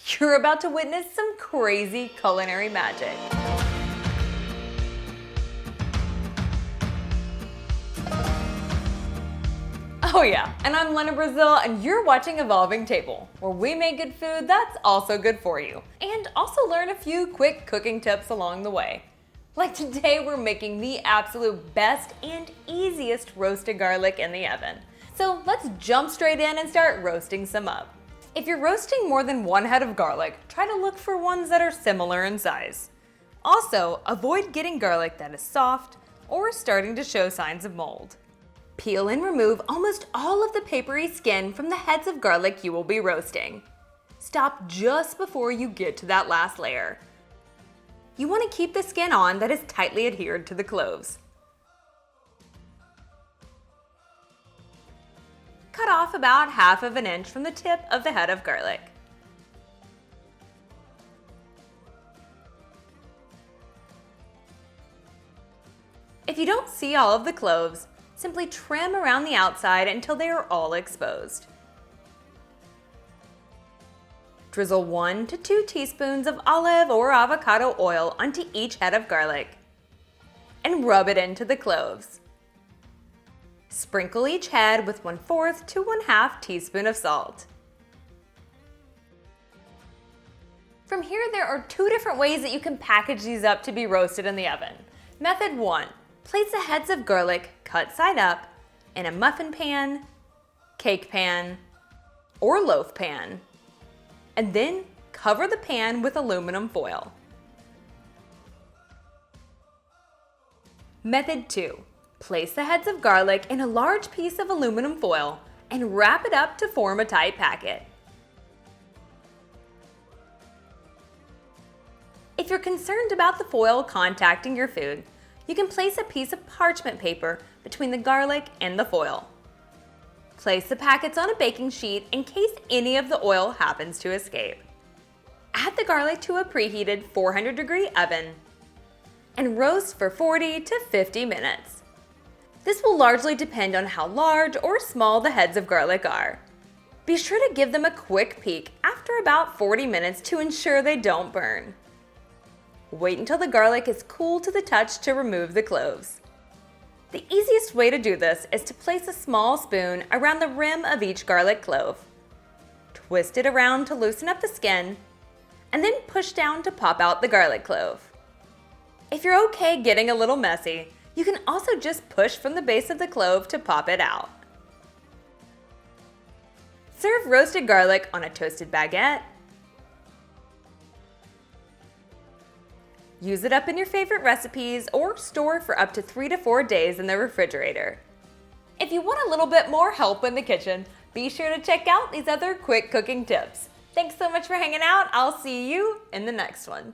You're about to witness some crazy culinary magic. Oh yeah, and I'm Lena Brazil, and you're watching Evolving Table, where we make good food that's also good for you, and also learn a few quick cooking tips along the way. Like today, we're making the absolute best and easiest roasted garlic in the oven. So let's jump straight in and start roasting some up. If you're roasting more than one head of garlic, try to look for ones that are similar in size. Also, avoid getting garlic that is soft or starting to show signs of mold. Peel and remove almost all of the papery skin from the heads of garlic you will be roasting. Stop just before you get to that last layer. You want to keep the skin on that is tightly adhered to the cloves. Cut off about 1/2 inch from the tip of the head of garlic. If you don't see all of the cloves, simply trim around the outside until they are all exposed. Drizzle 1 to 2 teaspoons of olive or avocado oil onto each head of garlic and rub it into the cloves. Sprinkle each head with 1/4 to 1/2 teaspoon of salt. From here, there are 2 different ways that you can package these up to be roasted in the oven. Method 1. Place the heads of garlic, cut side up, in a muffin pan, cake pan, or loaf pan, and then cover the pan with aluminum foil. Method 2. Place the heads of garlic in a large piece of aluminum foil and wrap it up to form a tight packet. If you're concerned about the foil contacting your food, you can place a piece of parchment paper between the garlic and the foil. Place the packets on a baking sheet in case any of the oil happens to escape. Add the garlic to a preheated 400-degree oven and roast for 40 to 50 minutes. This will largely depend on how large or small the heads of garlic are. Be sure to give them a quick peek after about 40 minutes to ensure they don't burn. Wait until the garlic is cool to the touch to remove the cloves. The easiest way to do this is to place a small spoon around the rim of each garlic clove. Twist it around to loosen up the skin, and then push down to pop out the garlic clove. If you're okay getting a little messy, you can also just push from the base of the clove to pop it out. Serve roasted garlic on a toasted baguette. Use it up in your favorite recipes or store for up to 3 to 4 days in the refrigerator. If you want a little bit more help in the kitchen, be sure to check out these other quick cooking tips. Thanks so much for hanging out. I'll see you in the next one.